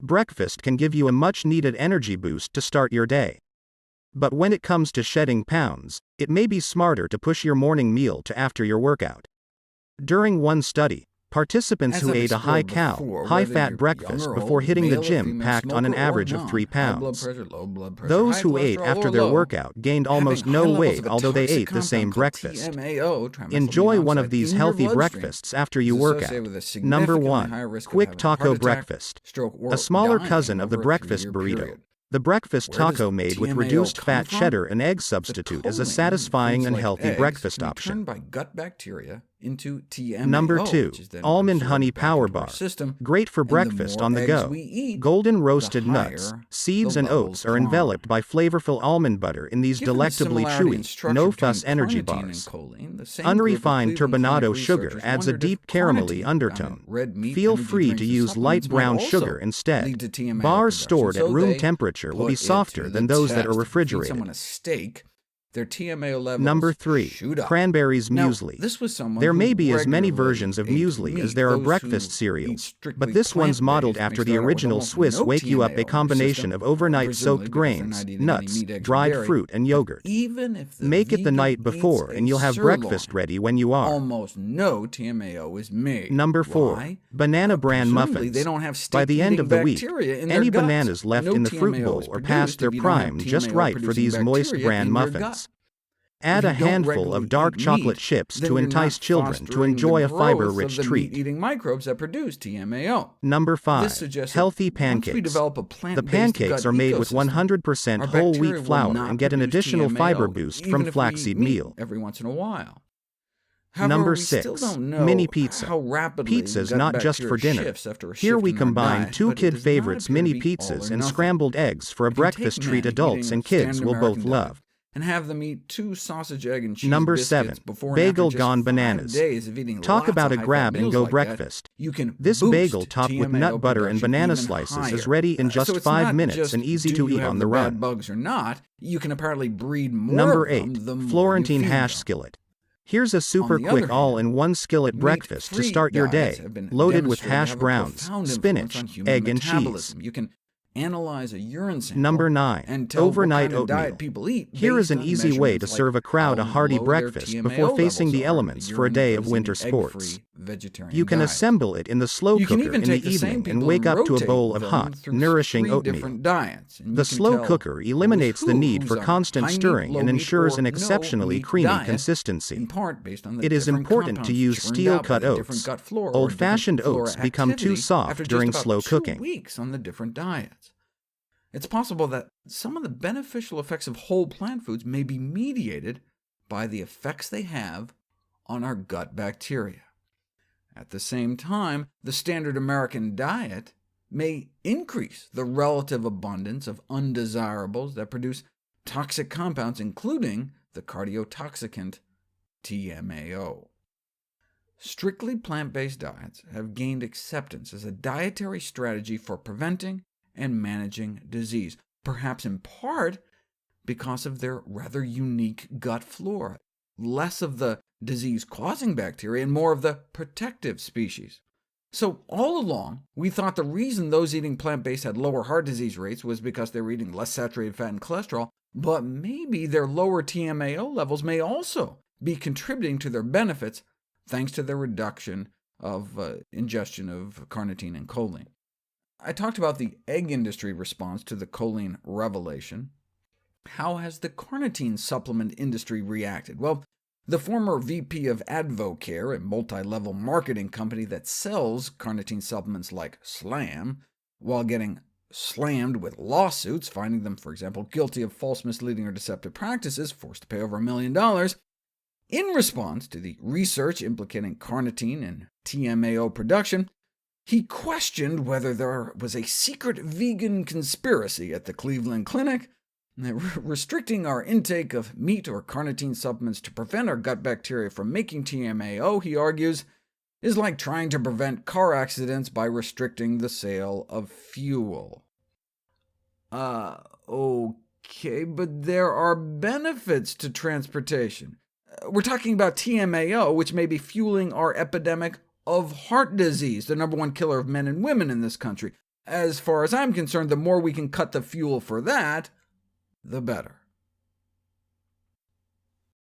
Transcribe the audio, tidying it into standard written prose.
Breakfast can give you a much-needed energy boost to start your day. But when it comes to shedding pounds, it may be smarter to push your morning meal to after your workout. During one study, participants who ate a high-cal, high-fat breakfast before hitting the gym packed on an average of 3 pounds. Those who ate after their workout gained almost no weight although they ate the same breakfast. Enjoy one of these healthy breakfasts after you work out. Number 1. Quick Taco Breakfast. A smaller cousin of the breakfast burrito. The breakfast taco made with reduced fat cheddar and egg substitute is a satisfying and healthy breakfast option. Number 2. Almond Honey Power Bar. Great for breakfast on the go. Golden roasted nuts, seeds and oats are enveloped by flavorful almond butter in these delectably chewy, no-fuss energy bars. Unrefined turbinado sugar adds a deep caramelly undertone. Feel free to use light brown sugar instead. Bars stored at room temperature will be softer than those that are refrigerated. Number 3. Cranberries Muesli. There may be as many versions of muesli as there are breakfast cereals, but this one's modeled after the original Swiss Wake You Up, a combination of overnight soaked grains, nuts, dried fruit, and yogurt. Make it the night before and you'll have breakfast ready when you are. Almost no TMAO is made. Number 4. Banana Bran Muffins. By the end of the week, any bananas left in the fruit bowl are past their prime, just right for these moist bran muffins. Add a handful of dark chocolate chips to entice children to enjoy a fiber-rich treat. Eating microbes that produce TMAO. Number 5. Healthy Pancakes. The pancakes are made with 100% whole wheat flour and get an additional fiber boost from flaxseed meal. Every once in a while. Number 6. Mini Pizza. Pizza's not just for dinner. Here we combine 2 kid favorites, mini pizzas and scrambled eggs for a breakfast treat adults and kids will both love. And have them eat 2 sausage, egg, and cheese Number biscuits 7. before Bagel and after Gone just 5 Bananas. days of eating Talk lots about of a grab-and-go like breakfast. You can this bagel topped with TMAO nut butter and banana slices is ready in just so 5 minutes and easy to eat on the run. Bugs or not, you can apparently breed more Number of 8. them Florentine Hash Skillet. Here's a super quick all-in-one skillet breakfast to start your day, loaded with hash browns, spinach, egg, and cheese. You can analyze a urine sample. Number 9. And tell Overnight what kind of diet oatmeal. people eat Here is an based on easy way to measurements serve a crowd a like hearty how low their breakfast TMAO before facing the levels are. elements for a day of winter sports. Vegetarian You can diet. assemble it in the slow You can cooker even in take the the same evening and people wake and up to a rotate bowl of them hot, through nourishing 3 oatmeal. different diets, and you The can slow tell cooker eliminates the need for who's on constant high meat, stirring low and meat, ensures or an no exceptionally meat creamy diet, consistency. in part based on the It is different important to compounds use churned steel-cut out by the different oats. gut flora or Old-fashioned different oats flora become too activity soft after during just slow about 2 cooking. weeks on the different diets. It's possible that some of the beneficial effects of whole plant foods may be mediated by the effects they have on our gut bacteria. At the same time, the standard American diet may increase the relative abundance of undesirables that produce toxic compounds, including the cardiotoxicant TMAO. Strictly plant-based diets have gained acceptance as a dietary strategy for preventing and managing disease, perhaps in part because of their rather unique gut flora, less of the disease-causing bacteria and more of the protective species. So all along, we thought the reason those eating plant-based had lower heart disease rates was because they were eating less saturated fat and cholesterol, but maybe their lower TMAO levels may also be contributing to their benefits thanks to their reduction of ingestion of carnitine and choline. I talked about the egg industry response to the choline revelation. How has the carnitine supplement industry reacted? Well, the former VP of Advocare, a multi-level marketing company that sells carnitine supplements like Slam, while getting slammed with lawsuits, finding them, for example, guilty of false, misleading, or deceptive practices, forced to pay over $1 million, in response to the research implicating carnitine and TMAO production, he questioned whether there was a secret vegan conspiracy at the Cleveland Clinic, restricting our intake of meat or carnitine supplements to prevent our gut bacteria from making TMAO, he argues, is like trying to prevent car accidents by restricting the sale of fuel. Okay, but there are benefits to transportation. We're talking about TMAO, which may be fueling our epidemic of heart disease, the #1 killer of men and women in this country. As far as I'm concerned, the more we can cut the fuel for that, the better.